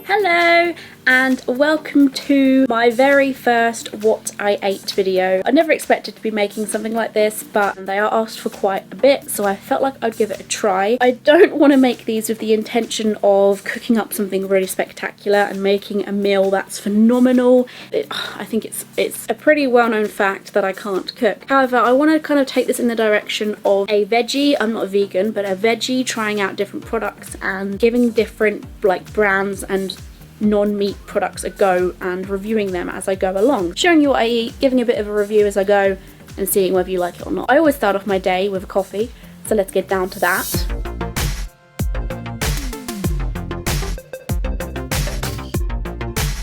Hello and welcome to my very first what I ate video. I never expected to be making something like this, but they are asked for quite a bit, so I felt like I'd give it a try. I don't want to make these with the intention of cooking up something really spectacular and making a meal that's phenomenal. I think it's a pretty well-known fact that I can't cook. However, I want to kind of take this in the direction of a veggie, I'm not a vegan, but a veggie trying out different products and giving different like brands and non-meat products a go and reviewing them as I go along. Showing you what I eat, giving a bit of a review as I go and seeing whether you like it or not. I always start off my day with a coffee, so let's get down to that.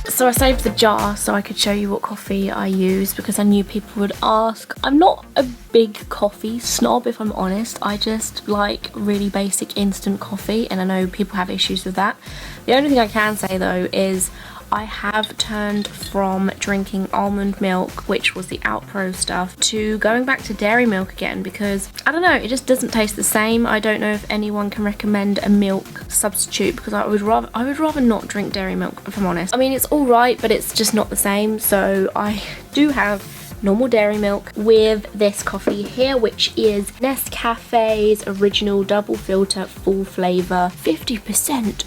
So I saved the jar so I could show you what coffee I use because I knew people would ask. I'm not a big coffee snob, if I'm honest. I just like really basic instant coffee, and I know people have issues with that. The only thing I can say though is I have turned from drinking almond milk, which was the Outpro stuff, to going back to dairy milk again because, I don't know, it just doesn't taste the same. I don't know if anyone can recommend a milk substitute because I would rather not drink dairy milk, if I'm honest. I mean, it's alright, but it's just not the same, so I do have normal dairy milk with this coffee here, which is Nescafe's original double filter full flavour, 50%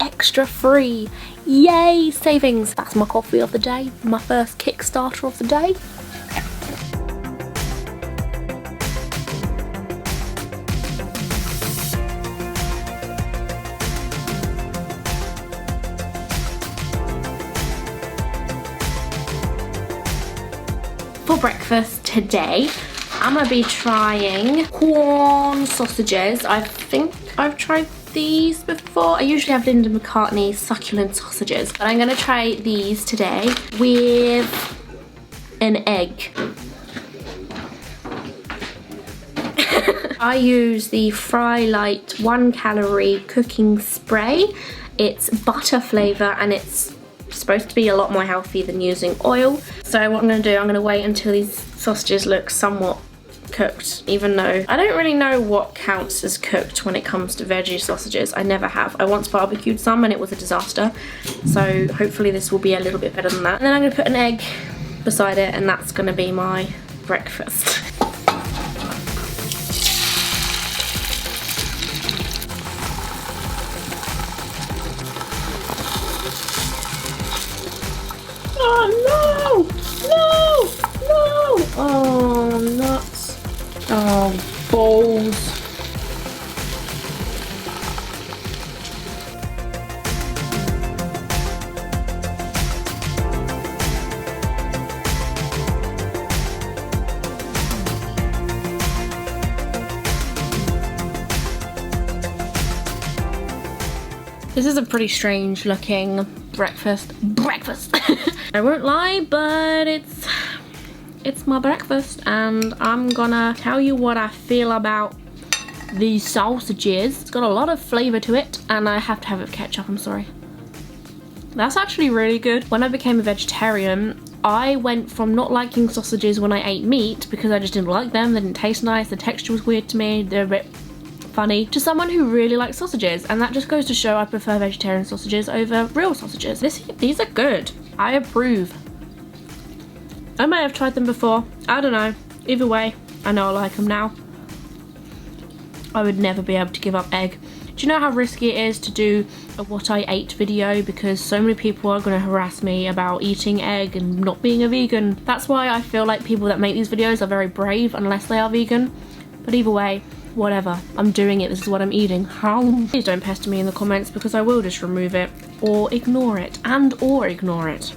extra free. Yay, savings! That's my coffee of the day, my first Kickstarter of the day. For breakfast today, I'm gonna be trying corn sausages. I think I've tried these before. I usually have Linda McCartney's succulent sausages, but I'm gonna try these today with an egg. I use the Fry Light 1 calorie cooking spray. It's butter flavour and it's supposed to be a lot more healthy than using oil. So what I'm gonna do, I'm gonna wait until these sausages look somewhat cooked, even though I don't really know what counts as cooked when it comes to veggie sausages. I never have. I once barbecued some and it was a disaster, so hopefully this will be a little bit better than that. And then I'm gonna put an egg beside it, and that's gonna be my breakfast. Oh no! No! No! Oh, nuts. Oh, balls. This is a pretty strange looking breakfast. I won't lie, but it's my breakfast, and I'm gonna tell you what I feel about these sausages. It's got a lot of flavour to it, and I have to have it with ketchup, I'm sorry. That's actually really good. When I became a vegetarian, I went from not liking sausages when I ate meat because I just didn't like them, they didn't taste nice, the texture was weird to me, they're a bit funny, to someone who really likes sausages, and that just goes to show I prefer vegetarian sausages over real sausages. These are good. I approve. I may have tried them before, I don't know. Either way, I know I like them now. I would never be able to give up egg. Do you know how risky it is to do a what I ate video because so many people are going to harass me about eating egg and not being a vegan? That's why I feel like people that make these videos are very brave unless they are vegan. But either way, whatever, I'm doing it, this is what I'm eating. How? Please don't pester me in the comments because I will just remove it or ignore it or ignore it.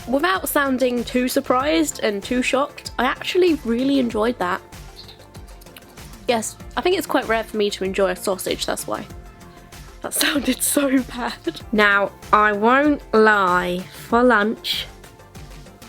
Without sounding too surprised and too shocked, I actually really enjoyed that. Yes, I think it's quite rare for me to enjoy a sausage, that's why. That sounded so bad. Now, I won't lie, for lunch,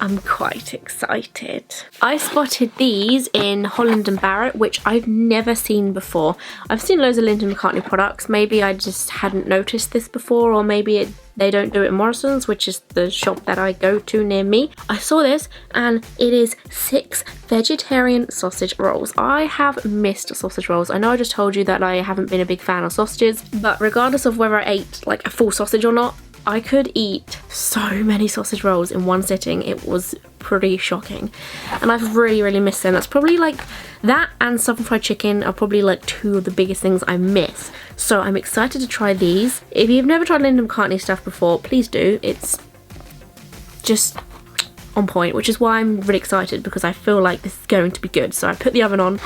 I'm quite excited. I spotted these in Holland & Barrett, which I've never seen before. I've seen loads of Lindt & McCartney products. Maybe I just hadn't noticed this before, or maybe they don't do it at Morrison's, which is the shop that I go to near me. I saw this and it is 6 vegetarian sausage rolls. I have missed sausage rolls. I know I just told you that I haven't been a big fan of sausages, but regardless of whether I ate like a full sausage or not, I could eat so many sausage rolls in one sitting. It was pretty shocking. And I've really missed them. That's probably like, that and Southern Fried Chicken are probably like 2 of the biggest things I miss. So I'm excited to try these. If you've never tried Lindt & McCartney stuff before, please do. It's just on point, which is why I'm really excited, because I feel like this is going to be good. So I put the oven on.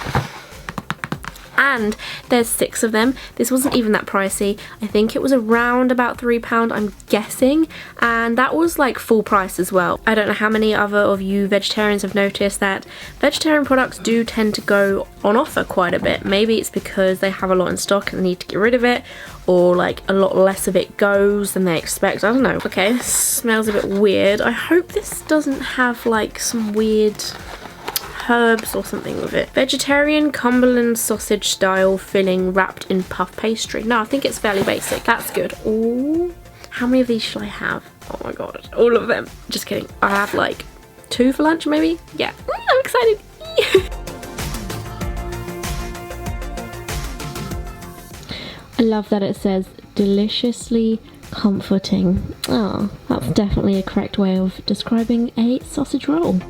And there's 6 of them. This wasn't even that pricey. I think it was around about £3, I'm guessing, and that was like full price as well. I don't know how many other of you vegetarians have noticed that vegetarian products do tend to go on offer quite a bit. Maybe it's because they have a lot in stock and they need to get rid of it, or like a lot less of it goes than they expect. I don't know. Okay, this smells a bit weird. I hope this doesn't have like some weird herbs or something with it. Vegetarian Cumberland sausage style filling wrapped in puff pastry. No, I think it's fairly basic. That's good. Ooh, how many of these should I have? Oh my god, all of them. Just kidding. I have like 2 for lunch maybe. Yeah, I'm excited. I love that it says deliciously comforting. Oh, that's definitely a correct way of describing a sausage roll.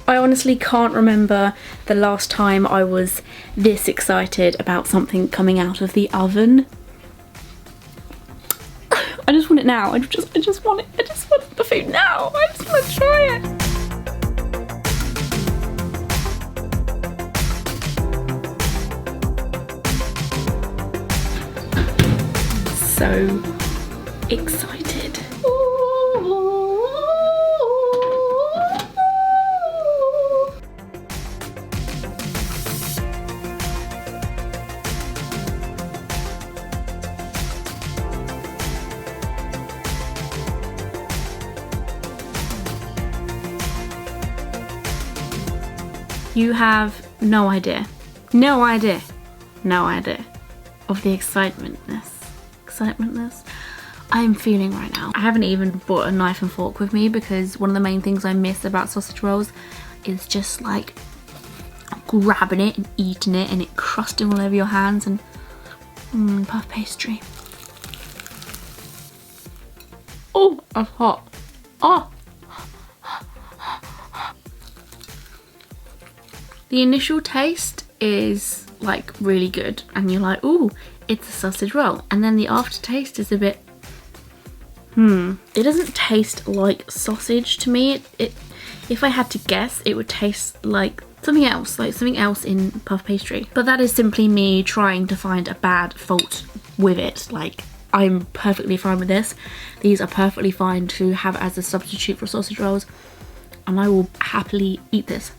I honestly can't remember the last time I was this excited about something coming out of the oven. I just want it now. I just want it. I just want the food now. I just want to try it. So excited. You have no idea of the excitementness I'm feeling right now. I haven't even brought a knife and fork with me, because one of the main things I miss about sausage rolls is just like grabbing it and eating it and it crusting all over your hands, and puff pastry. Oh, that's hot. Oh. The initial taste is like really good and you're like, ooh, it's a sausage roll. And then the aftertaste is a bit, it doesn't taste like sausage to me. If I had to guess, it would taste like something else in puff pastry. But that is simply me trying to find a bad fault with it. Like, I'm perfectly fine with this. These are perfectly fine to have as a substitute for sausage rolls, and I will happily eat this.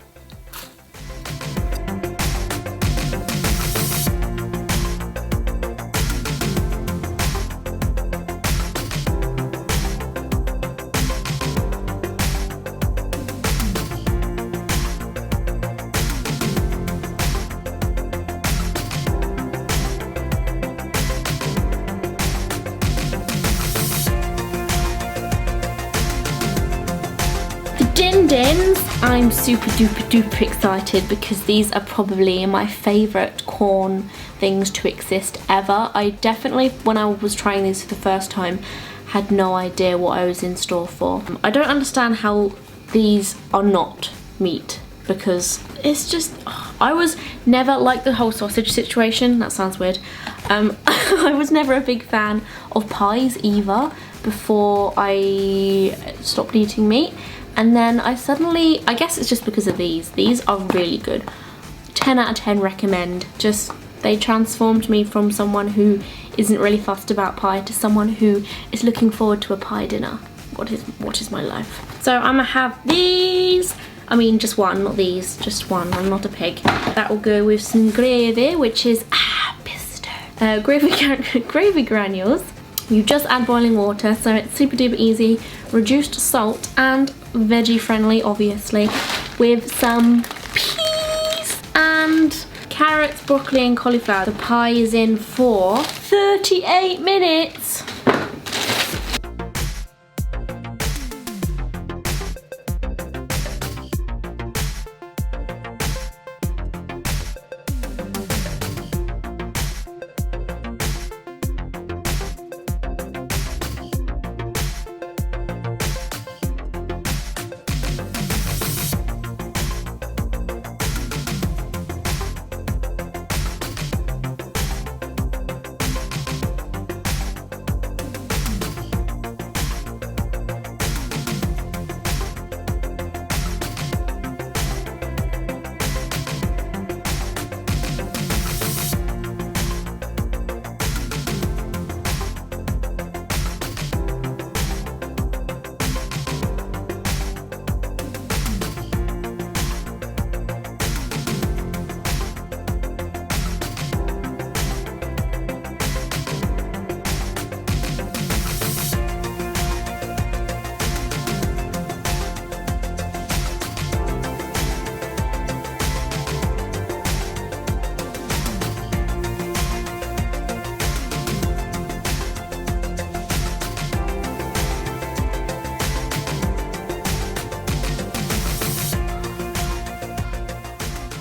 Din-dins, I'm super duper excited because these are probably my favourite corn things to exist ever. I definitely, when I was trying these for the first time, had no idea what I was in store for. I don't understand how these are not meat. because it's just, I was never like the whole sausage situation. That sounds weird. I was never a big fan of pies either before I stopped eating meat. And then I suddenly, I guess it's just because of these. These are really good. 10 out of 10 recommend. Just, they transformed me from someone who isn't really fussed about pie to someone who is looking forward to a pie dinner. What is my life? So I'm gonna have these. I mean, just one, not these, just one. I'm not a pig. That will go with some gravy, which is pesto. Gravy granules. You just add boiling water, so it's super duper easy. Reduced salt and veggie friendly, obviously, with some peas and carrots, broccoli and cauliflower. The pie is in for 38 minutes.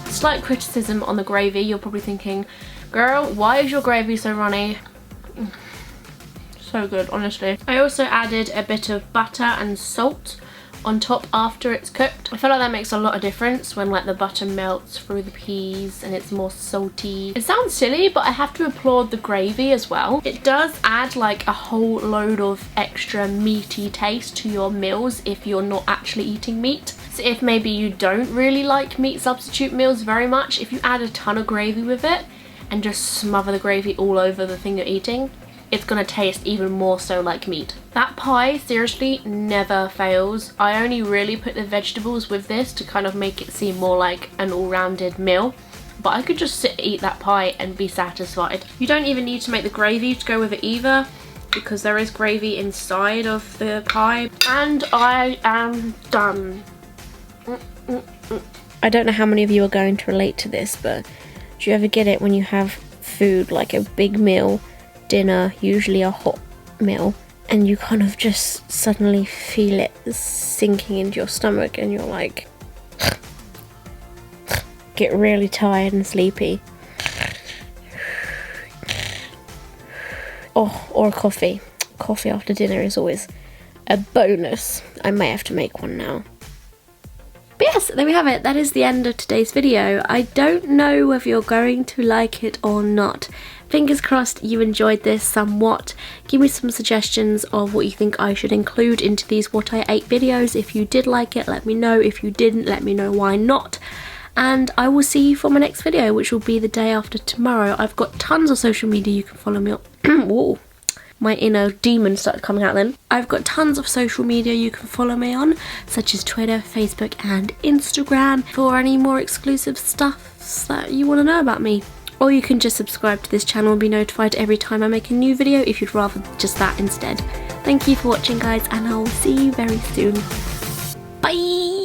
Slight criticism on the gravy. You're probably thinking, girl, why is your gravy so runny? So good, honestly. I also added a bit of butter and salt on top after it's cooked. I feel like that makes a lot of difference when like the butter melts through the peas and it's more salty. It sounds silly, but I have to applaud the gravy as well. It does add like a whole load of extra meaty taste to your meals if you're not actually eating meat. So if maybe you don't really like meat substitute meals very much, if you add a ton of gravy with it and just smother the gravy all over the thing you're eating, it's gonna taste even more so like meat. That pie seriously never fails. I only really put the vegetables with this to kind of make it seem more like an all-rounded meal, but I could just sit and eat that pie and be satisfied. You don't even need to make the gravy to go with it either, because there is gravy inside of the pie. And I am done. I don't know how many of you are going to relate to this, but do you ever get it when you have food like a big meal, dinner, usually a hot meal, and you kind of just suddenly feel it sinking into your stomach and you're like get really tired and sleepy? Oh, or a coffee. Coffee after dinner is always a bonus. I may have to make one now. But yes, there we have it. That is the end of today's video. I don't know whether you're going to like it or not. Fingers crossed you enjoyed this somewhat. Give me some suggestions of what you think I should include into these what I ate videos. If you did like it, let me know. If you didn't, let me know why not. And I will see you for my next video, which will be the day after tomorrow. I've got tons of social media you can follow me on. Whoa. My inner demon started coming out then. I've got tons of social media you can follow me on, such as Twitter, Facebook and Instagram, for any more exclusive stuff that you want to know about me. Or you can just subscribe to this channel and be notified every time I make a new video if you'd rather just that instead. Thank you for watching guys, and I will see you very soon. Bye!